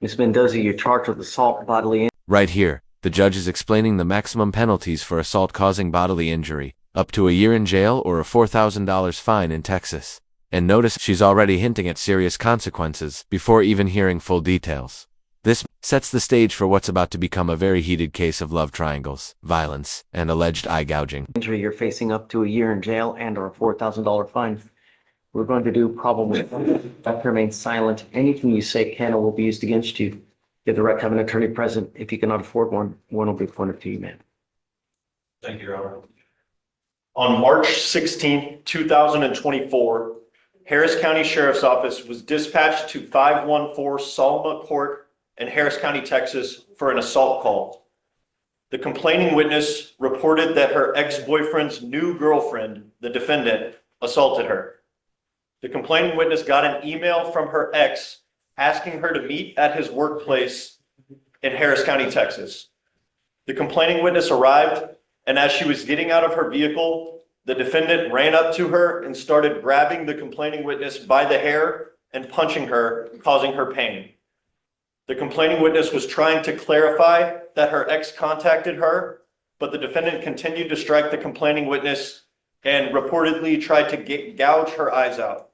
Ms. Mendoza, you're charged with assault, bodily injury. Right here, the judge is explaining the maximum penalties for assault causing bodily injury, up to a year in jail or a $4,000 fine in Texas. And notice she's already hinting at serious consequences before even hearing full details. This sets the stage for what's about to become a very heated case of love triangles, violence, and alleged eye gouging. You're facing up to a year in jail and or a $4,000 fine. We're going to do probably that remain silent. Anything you say can or will be used against you. You have the right to have an attorney present. If you cannot afford one, one will be appointed to you, ma'am. Thank you, Your Honor. On March 16th, 2024, Harris County Sheriff's Office was dispatched to 514 Salma Court in Harris County, Texas, for an assault call. The complaining witness reported that her ex-boyfriend's new girlfriend, the defendant, assaulted her. The complaining witness got an email from her ex asking her to meet at his workplace in Harris County, Texas. The complaining witness arrived, and as she was getting out of her vehicle, the defendant ran up to her and started grabbing the complaining witness by the hair and punching her, causing her pain. The complaining witness was trying to clarify that her ex contacted her, but the defendant continued to strike the complaining witness and reportedly tried to gouge her eyes out.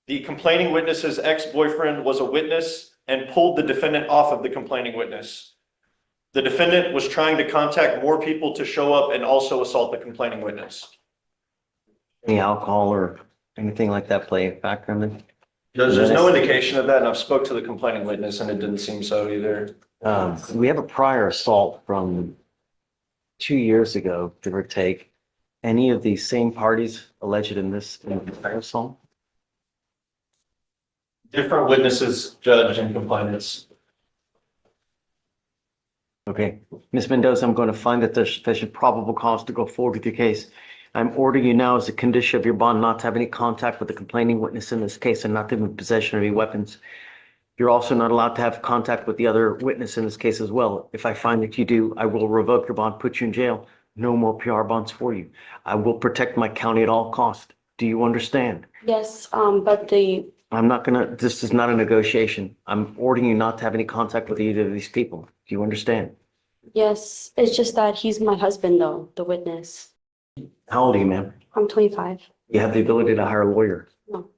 The complaining witness's ex-boyfriend was a witness and pulled the defendant off of the complaining witness. The defendant was trying to contact more people to show up and also assault the complaining witness. Any alcohol or anything like that play a factor in it? There's no indication of that, and I've spoke to the complaining witness, and it didn't seem so either. We have a prior assault from 2 years ago, give or take. Any of these same parties alleged in this prior assault? Different witnesses, judge, and complainants. Okay. Ms. Mendoza, I'm going to find that there's sufficient probable cause to go forward with your case. I'm ordering you now as a condition of your bond not to have any contact with the complaining witness in this case and not to be in possession of any weapons. You're also not allowed to have contact with the other witness in this case as well. If I find that you do, I will revoke your bond, put you in jail. No more PR bonds for you. I will protect my county at all costs. Do you understand? Yes, but I'm not gonna, this is not a negotiation. I'm ordering you not to have any contact with either of these people. Do you understand? yes, it's just that he's my husband though, the witness. How old are you, ma'am? I'm 25. You have the ability to hire a lawyer. No.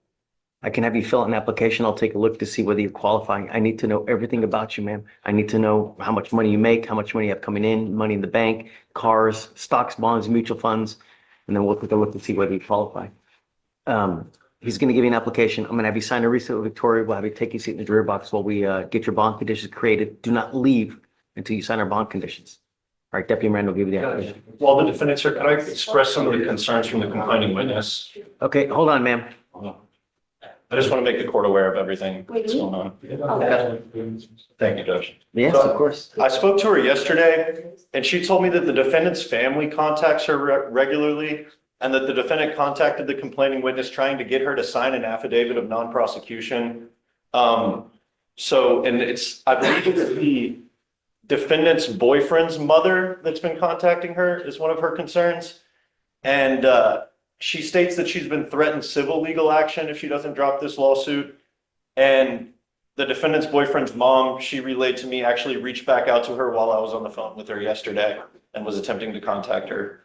I can have you fill out an application. I'll take a look to see whether you're qualifying. I need to know everything about you, ma'am. I need to know how much money you make, how much money you have coming in, money in the bank, cars, stocks, bonds, mutual funds, and then we'll take a look to see whether you qualify. He's going to give you an application. I'm going to have you sign a receipt with Victoria. We'll have you take your seat in the jury box while we get your bond conditions created. Do not leave until you sign our bond conditions. All right, Deputy Miranda will give you the application. While the defendants are, can I express some of the concerns from the complaining witness? Okay, hold on, ma'am. I just want to make the court aware of everything that's going on. Thank you, Judge. Yes, of course. I spoke to her yesterday, and she told me that the defendant's family contacts her regularly, and that the defendant contacted the complaining witness trying to get her to sign an affidavit of non-prosecution. I believe it's the defendant's boyfriend's mother that's been contacting her is one of her concerns. And she states that she's been threatened civil legal action if she doesn't drop this lawsuit. And the defendant's boyfriend's mom, she relayed to me, actually reached back out to her while I was on the phone with her yesterday and was attempting to contact her.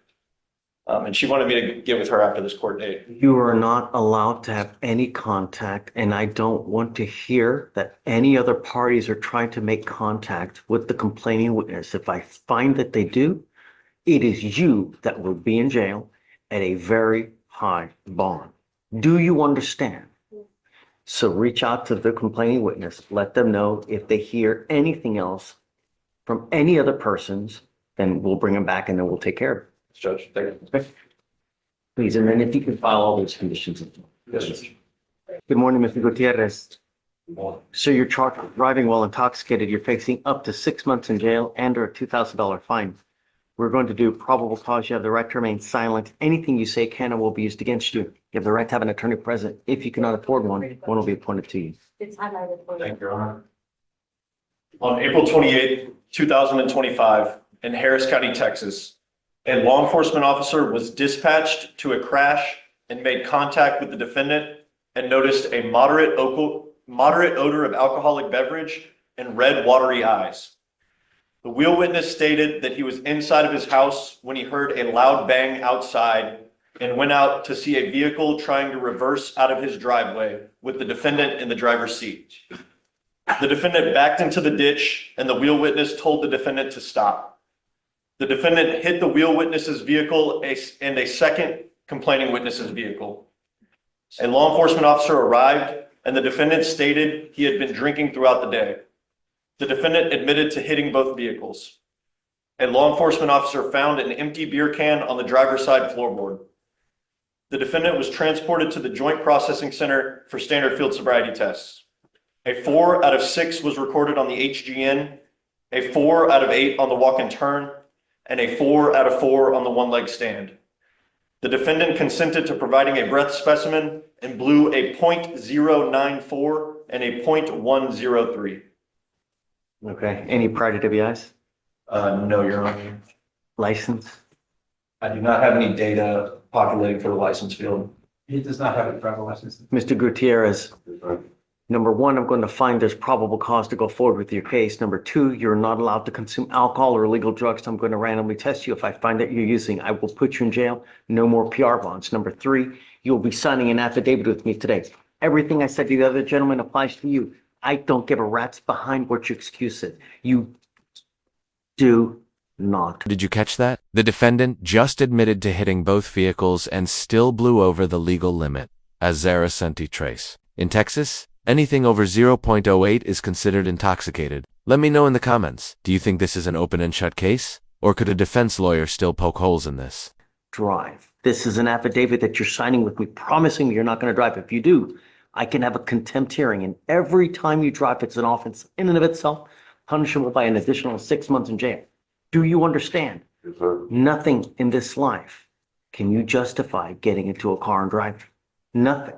And she wanted me to get with her after this court date. You are not allowed to have any contact, and I don't want to hear that any other parties are trying to make contact with the complaining witness. If I find that they do, it is you that will be in jail at a very high bond. Do you understand? So reach out to the complaining witness, let them know if they hear anything else from any other persons, then we'll bring them back and then we'll take care of it. Judge, thank you. Please, and then if you can file all those conditions. Yes, Judge. Good morning, Mr. Gutierrez. So you're charged with driving while intoxicated. You're facing up to 6 months in jail and or a $2,000 fine. We're going to do probable cause. You have the right to remain silent. Anything you say can and will be used against you. You have the right to have an attorney present. If you cannot afford one, one will be appointed to you. It's highlighted for Thank you, Your Honor. On April 28th, 2025, in Harris County, Texas, a law enforcement officer was dispatched to a crash and made contact with the defendant and noticed a moderate odor of alcoholic beverage and red watery eyes. The wheel witness stated that he was inside of his house when he heard a loud bang outside and went out to see a vehicle trying to reverse out of his driveway with the defendant in the driver's seat. The defendant backed into the ditch and the wheel witness told the defendant to stop. The defendant hit the wheel witness's vehicle and a second complaining witness's vehicle. A law enforcement officer arrived and the defendant stated he had been drinking throughout the day. The defendant admitted to hitting both vehicles. A law enforcement officer found an empty beer can on the driver's side floorboard. The defendant was transported to the Joint Processing Center for standard field sobriety tests. A 4 out of 6 was recorded on the HGN, a 4 out of 8 on the walk and turn, and a 4 out of 4 on the one-leg stand. The defendant consented to providing a breath specimen and blew a .094 and a .103. Okay. Any prior to DWIs? No, Your Honor. License? I do not have any data populating for the license field. He does not have a driver license. Mr. Gutierrez, number one, I'm going to find there's probable cause to go forward with your case. Number two, you're not allowed to consume alcohol or illegal drugs. So I'm going to randomly test you. If I find that you're using, I will put you in jail. No more PR bonds. Number three, you'll be signing an affidavit with me today. Everything I said to the other gentleman applies to you. I don't give a rat's behind what your excuse is. You do not. Did you catch that? The defendant just admitted to hitting both vehicles and still blew over the legal limit, as Zara Senti trace. In Texas, anything over 0.08 is considered intoxicated. Let me know in the comments. Do you think this is an open and shut case? Or could a defense lawyer still poke holes in this? Drive. This is an affidavit that you're signing with me, promising me you're not going to drive. If you do, I can have a contempt hearing. And every time you drive, it's an offense in and of itself, punishable by an additional 6 months in jail. Do you understand? Yes, sir. Nothing in this life can you justify getting into a car and driving. Nothing.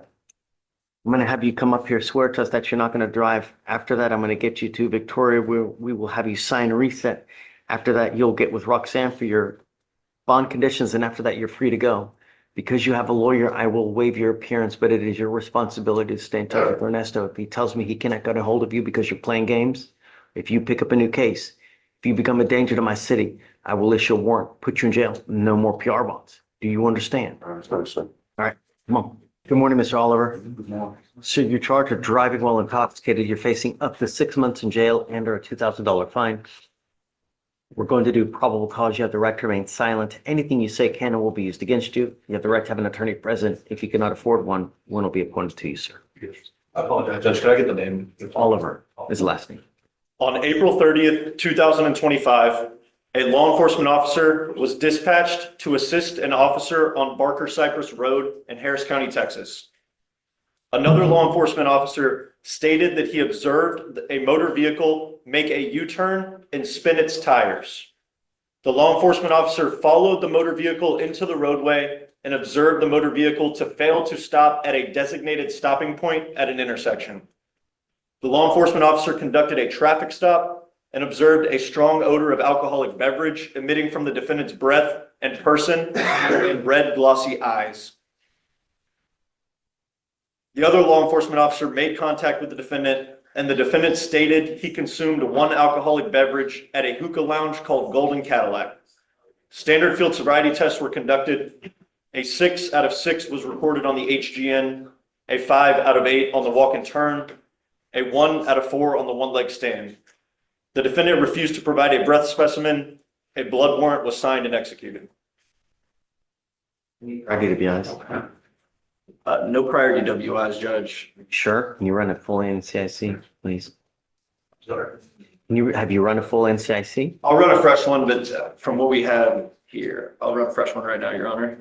I'm going to have you come up here, swear to us that you're not going to drive. After that, I'm going to get you to Victoria, where we will have you sign a reset. After that, you'll get with Roxanne for your bond conditions. And after that, you're free to go. Because you have a lawyer, I will waive your appearance, but it is your responsibility to stay in touch with Ernesto. If he tells me he cannot get a hold of you because you're playing games, if you pick up a new case, if you become a danger to my city, I will issue a warrant, put you in jail. No more PR bonds. Do you understand? I understand, sir. All right, come on. Good morning, Mr. Oliver. So you're charged with driving while intoxicated. You're facing up to 6 months in jail and or a $2,000 fine. We're going to do probable cause. You have the right to remain silent. Anything you say can and will be used against you. You have the right to have an attorney present. If you cannot afford one, one will be appointed to you, sir. I apologize, Judge. Can I get the name? Oliver is the last name. On April 30th, 2025, a law enforcement officer was dispatched to assist an officer on Barker Cypress Road in Harris County, Texas. Another law enforcement officer stated that he observed a motor vehicle make a U-turn and spin its tires. The law enforcement officer followed the motor vehicle into the roadway and observed the motor vehicle to fail to stop at a designated stopping point at an intersection. The law enforcement officer conducted a traffic stop and observed a strong odor of alcoholic beverage emitting from the defendant's breath and person and red glossy eyes. The other law enforcement officer made contact with the defendant, and the defendant stated he consumed one alcoholic beverage at a hookah lounge called Golden Cadillac. Standard field sobriety tests were conducted. A 6 out of 6 was recorded on the HGN, a 5 out of 8 on the walk and turn, a 1 out of 4 on the one-leg stand. The defendant refused to provide a breath specimen. A blood warrant was signed and executed. Ready to be honest. No prior DWIs, Judge. Sure. Can you run a full NCIC, please? Sorry. Have you run a full NCIC? I'll run a fresh one, but from what we have here, I'll run a fresh one right now, Your Honor.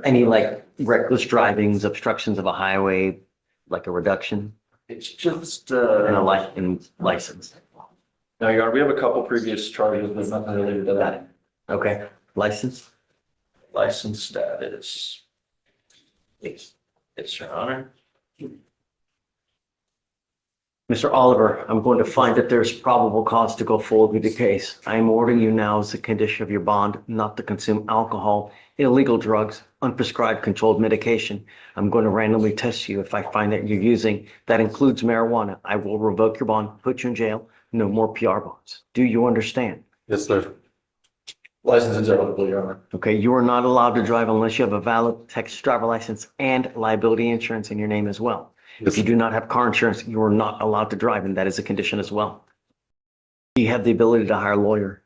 Any like reckless drivings, obstructions of a highway, like a reduction It's just, and a license? no, Your Honor, we have a couple previous charges, but nothing related to Got it. that. Okay. License? License status. It's Your Honor. Mr. Oliver, I'm going to find that there's probable cause to go forward with the case. I am ordering you now as a condition of your bond not to consume alcohol, illegal drugs, unprescribed controlled medication. I'm going to randomly test you. If I find that you're using, that includes marijuana, I will revoke your bond, put you in jail, no more PR bonds. Do you understand? Yes, sir. License is revocable, Your Honor. Okay, you are not allowed to drive unless you have a valid Texas driver license and liability insurance in your name as well. If you do not have car insurance, you are not allowed to drive, and that is a condition as well. Do you have the ability to hire a lawyer?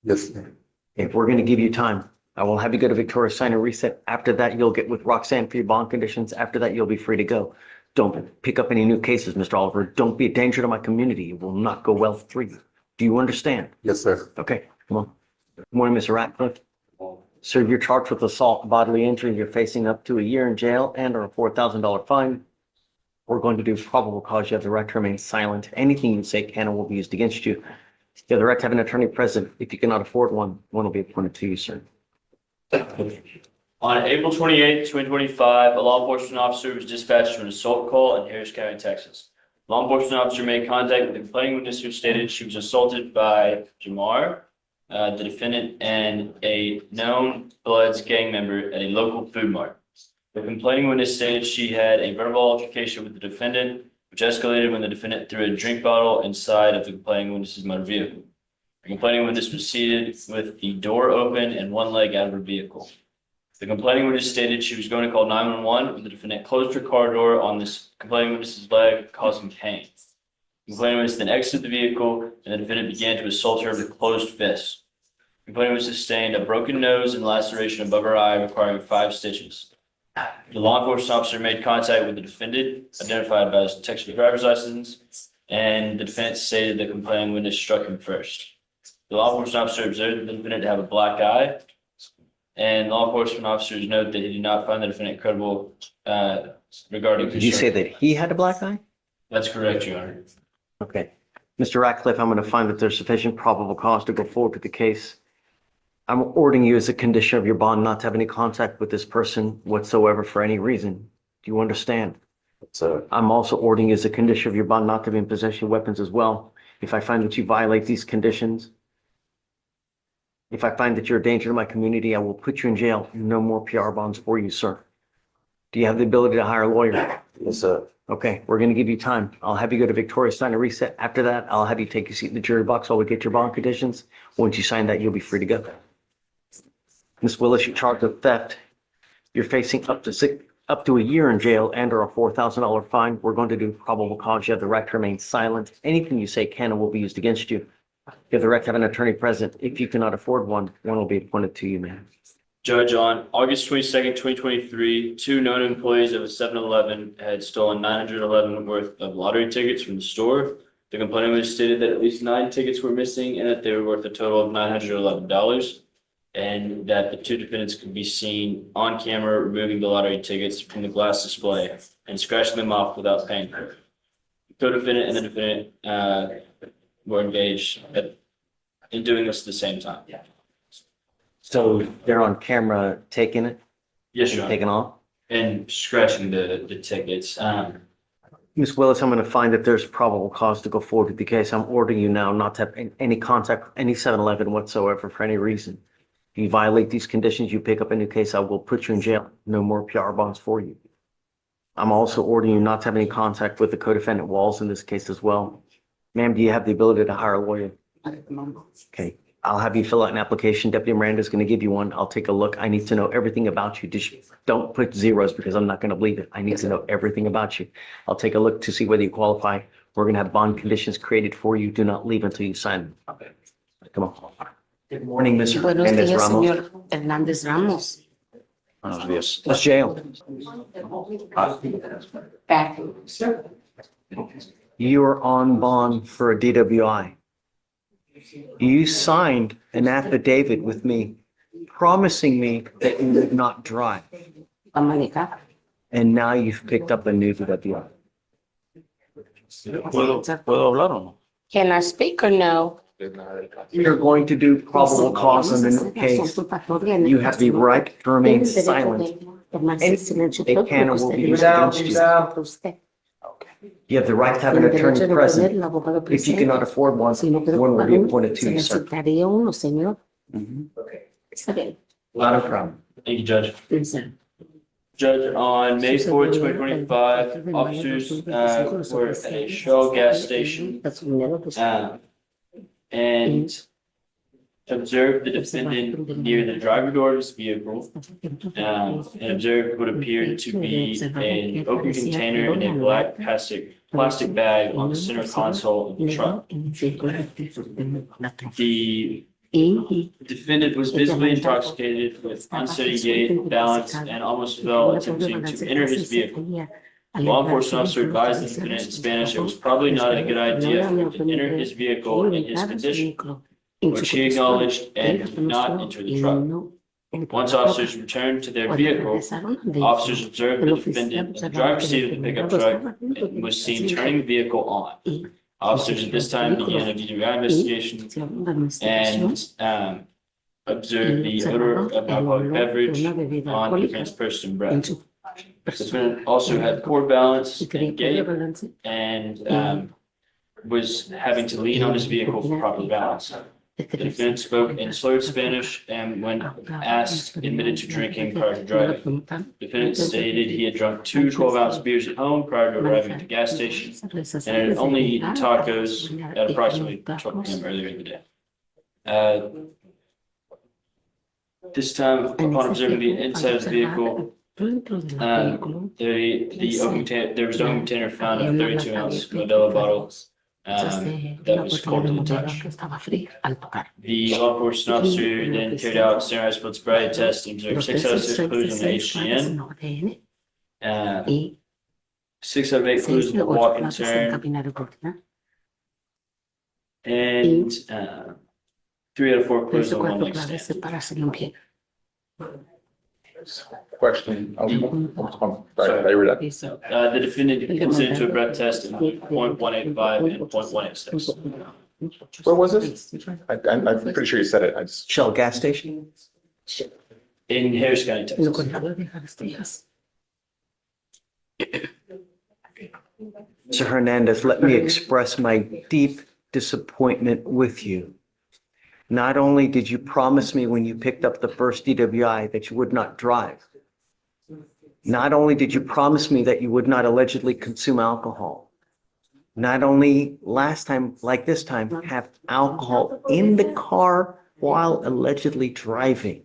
Yes, sir. If we're going to give you time, I will have you go to Victoria, sign and reset. After that, you'll get with Roxanne for your bond conditions. After that, you'll be free to go. Don't pick up any new cases, Mr. Oliver. Don't be a danger to my community. It will not go well for you. Do you understand? Yes, sir. Okay, come on. Good morning, Mr. Ratcliffe. Sir, you're charged with assault, bodily injury. You're facing up to a year in jail and or a $4,000 fine. We're going to do probable cause. You have the right to remain silent. Anything you say can and will be used against you. You have the right to have an attorney present. If you cannot afford one, one will be appointed to you, sir. On April 28, 2025, a law enforcement officer was dispatched to an assault call in Harris County, Texas. Law enforcement officer made contact with the complaining witness who stated she was assaulted by Jamar, the defendant, and a known Bloods gang member at a local food mart. The complaining witness stated she had a verbal altercation with the defendant, which escalated when the defendant threw a drink bottle inside of the complaining witness's motor vehicle. The complaining witness was seated with the door open and one leg out of her vehicle. The complaining witness stated she was going to call 911 when the defendant closed her car door on this complaining witness's leg, causing pain. The complaining witness then exited the vehicle, and the defendant began to assault her with closed fists. The complaining witness sustained a broken nose and laceration above her eye, requiring 5 stitches. The law enforcement officer made contact with the defendant, identified by his Texas driver's license, and the defendant stated the complaining witness struck him first. The law enforcement officer observed the defendant to have a black eye, and law enforcement officers note that he did not find the defendant credible regarding. Did you say that he had a black eye? That's correct, Your Honor. Okay. Mr. Ratcliffe, I'm going to find that there's sufficient probable cause to go forward with the case. I'm ordering you as a condition of your bond not to have any contact with this person whatsoever for any reason. Do you understand? So, I'm also ordering you as a condition of your bond not to be in possession of weapons as well. If I find that you violate these conditions, if I find that you're a danger to my community, I will put you in jail. No more PR bonds for you, sir. Do you have the ability to hire a lawyer? yes, sir. Okay, we're going to give you time. I'll have you go to Victoria, sign a reset. After that, I'll have you take your seat in the jury box while we get your bond conditions. Once you sign that, you'll be free to go. Ms. Willis, you're charged with theft. You're facing up to a year in jail and or a $4,000 fine. We're going to do probable cause. You have the right to remain silent. Anything you say can and will be used against you. You have the right to have an attorney present. If you cannot afford one, one will be appointed to you, ma'am. Judge, on August 22nd, 2023, 2 known employees of a 7-Eleven had stolen $911 worth of lottery tickets from the store. The complaining witness stated that at least 9 tickets were missing and that they were worth a total of $911, and that the 2 defendants could be seen on camera removing the lottery tickets from the glass display and scratching them off without paying. The co-defendant and the defendant were engaged in doing this at the same time. So they're on camera taking it, Yes, Your Honor. taking off? And scratching the tickets. Ms. Willis, I'm going to find that there's probable cause to go forward with the case. I'm ordering you now not to have any contact with any 7-Eleven whatsoever for any reason. If you violate these conditions, you pick up a new case, I will put you in jail. No more PR bonds for you. I'm also ordering you not to have any contact with the co-defendant Walls in this case as well. Ma'am, do you have the ability to hire a lawyer? Okay, I'll have you fill out an application. Deputy Miranda is going to give you one. I'll take a look. I need to know everything about you. Just don't put zeros because I'm not going to believe it. I need to know everything about you. I'll take a look to see whether you qualify. We're going to have bond conditions created for you. Do not leave until you sign them. Come on. Good morning, Mr. Buenos Hernandez días, Ramos. señor Hernández Ramos. Let's jail. Back. You are on bond for a DWI. You signed an affidavit with me promising me that you would not drive. Va a manejar. And now you've picked up a new DWI. ¿Puedo hablar o no? Can I speak or no? You're going to do probable cause in the new case. You have the right to remain silent. They can and will be used against you. You have the right to have an Tiene derecho attorney de tener present. el abogado If you cannot presente. afford one, Si no puede one will pagar be uno, appointed se to you, sir. necesitaría uno, señor. Okay. Está bien. Not a problem. Thank you, Judge. Piensa. Judge, on May 4, 2025, officers were at a Shell gas station and observed the defendant near the driver door of his vehicle and observed what appeared to be an open container in a black plastic bag on the center console of the truck. The defendant was visibly intoxicated with unsteady gait, balance, and almost fell attempting to enter his vehicle. Law enforcement officer advised the defendant in Spanish it was probably not a good idea for him to enter his vehicle in his condition, which he acknowledged and did not enter the truck. Once officers returned to their vehicle, officers observed the defendant in the driver's seat of the pickup truck and was seen turning the vehicle on. Officers at this time began a DWI investigation and observed the odor of alcoholic beverage on the defendant's person and breath. The defendant also had poor balance and gait and was having to lean on his vehicle for proper balance. The defendant spoke in slurred Spanish and when asked, admitted to drinking prior to driving. The defendant stated he had drunk two 12-ounce beers at home prior to arriving at the gas station and had only eaten tacos at approximately 12 p.m. earlier in the day. This time, upon observing the inside of the vehicle, there was no container found of 32-ounce Modelo bottles that was cold to the touch. The law enforcement officer then carried out standardized blood sobriety test and observed 6 out of 6 clues on the HGN. 6 out of 8 clues in the walk and turn. And 3 out of 4 clues on one leg stand. Question. The defendant consented to a breath test in .185 and .186. Where was this? I'm pretty sure you said it. I just. Shell gas station? In Harris County, Texas. Mr. Hernandez, let me express my deep disappointment with you. Not only did you promise me when you picked up the first DWI that you would not drive, not only did you promise me that you would not allegedly consume alcohol, not only last time, like this time, have alcohol in the car while allegedly driving.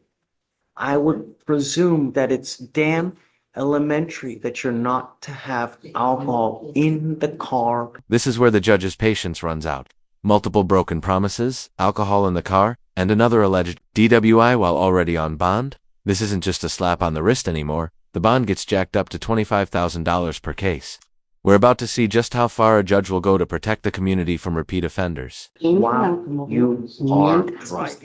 I would presume that it's damn elementary that you're not to have alcohol in the car. This is where the judge's patience runs out. Multiple broken promises, alcohol in the car, and another alleged DWI while already on bond? This isn't just a slap on the wrist anymore. The bond gets jacked up to $25,000 per case. We're about to see just how far a judge will go to protect the community from repeat offenders. Wow, you are right.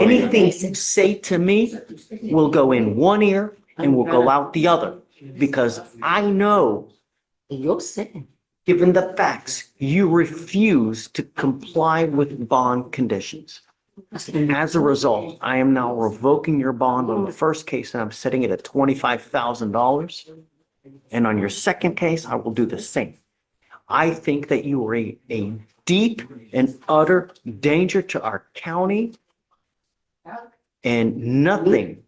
Anything you say to me will go in one ear and will go out the other, because I know, given the facts, you refuse to comply with bond conditions. As a result, I am now revoking your bond on the first case and I'm setting it at $25,000. And on your second case, I will do the same. I think that you are a deep and utter danger to our county, and nothing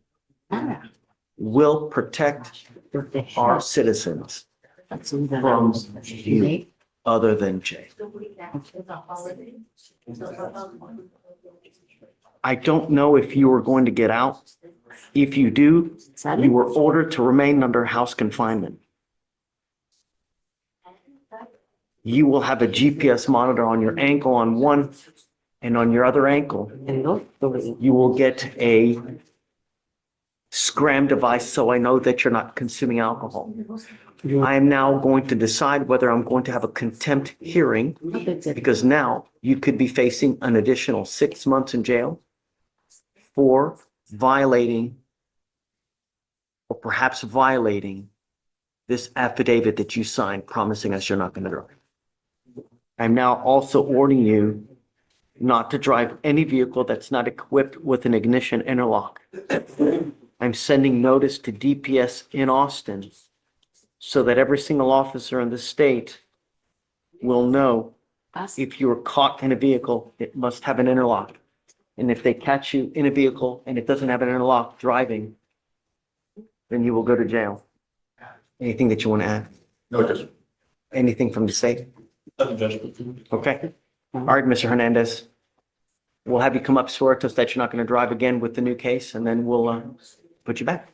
will protect our citizens from you other than Jay. I don't know if you are going to get out. If you do, you were ordered to remain under house confinement. You will have a GPS monitor on your ankle on one, and on your other ankle, you will get a scram device so I know that you're not consuming alcohol. I am now going to decide whether I'm going to have a contempt hearing, because now you could be facing an additional 6 months in jail for violating, or perhaps violating, this affidavit that you signed promising us you're not going to drive. I'm now also ordering you not to drive any vehicle that's not equipped with an ignition interlock. I'm sending notice to DPS in Austin so that every single officer in the state will know if you were caught in a vehicle, it must have an interlock. And if they catch you in a vehicle and it doesn't have an interlock driving, then you will go to jail. Anything that you want to add? No, Judge. Anything from the state? Nothing, Judge. Okay. All right, Mr. Hernandez. We'll have you come up, swear to us that you're not going to drive again with the new case, and then we'll put you back.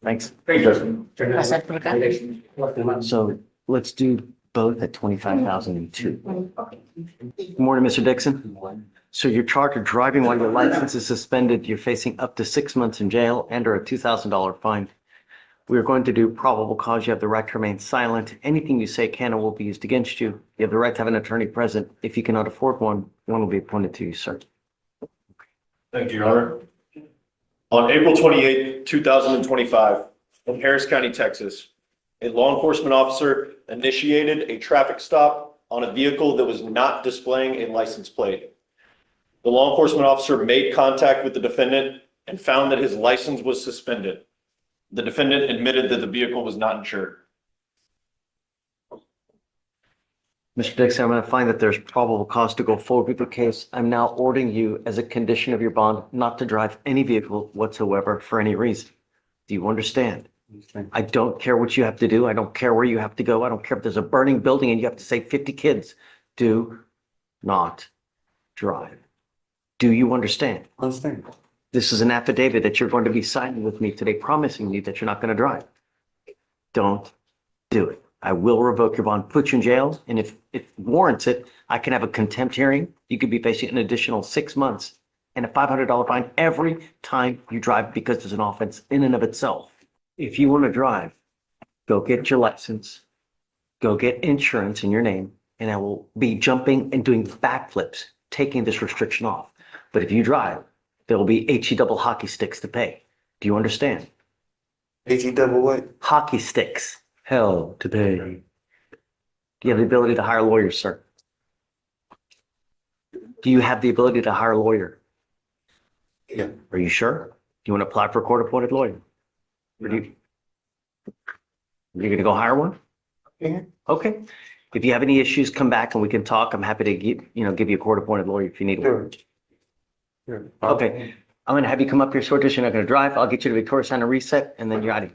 Thanks. Thank you, Judge. Pasar por acá. So let's do both at 25,002. Good morning, Mr. Dixon. So you're charged with driving while your license is suspended. You're facing up to 6 months in jail and or a $2,000 fine. We are going to do probable cause. You have the right to remain silent. Anything you say can or will be used against you. You have the right to have an attorney present. If you cannot afford one will be appointed to you, sir. Thank you, Your Honor. On April 28, 2025, in Harris County, Texas, a law enforcement officer initiated a traffic stop on a vehicle that was not displaying a license plate. The law enforcement officer made contact with the defendant and found that his license was suspended. The defendant admitted that the vehicle was not insured. Mr. Dixon, I'm going to find that there's probable cause to go forward with the case. I'm now ordering you as a condition of your bond not to drive any vehicle whatsoever for any reason. Do you understand? I don't care what you have to do. I don't care where you have to go. I don't care if there's a burning building and you have to save 50 kids. Do not drive. Do you understand? Understand. This is an affidavit that you're going to be signing with me today, promising me that you're not going to drive. Don't do it. I will revoke your bond, put you in jail, and if it warrants it, I can have a contempt hearing. You could be facing an additional 6 months and a $500 fine every time you drive because it's an offense in and of itself. If you want to drive, go get your license, go get insurance in your name, and I will be jumping and doing backflips, taking this restriction off. But if you drive, there will be HE double hockey sticks to pay. Do you understand? HE double what? Hockey sticks. Hell to pay. Do you have the ability to hire lawyers, sir? Do you have the ability to hire a lawyer? Yeah. Are you sure? Do you want to apply for a court-appointed lawyer? Or do you're going to go hire one? Yeah. Okay. If you have any issues, come back and we can talk. I'm happy to give you a court-appointed lawyer if you need one. Sure. Okay. I'm going to have you come up here, sort this. You're not going to drive. I'll get you to Victoria Center reset, and then you're out of here.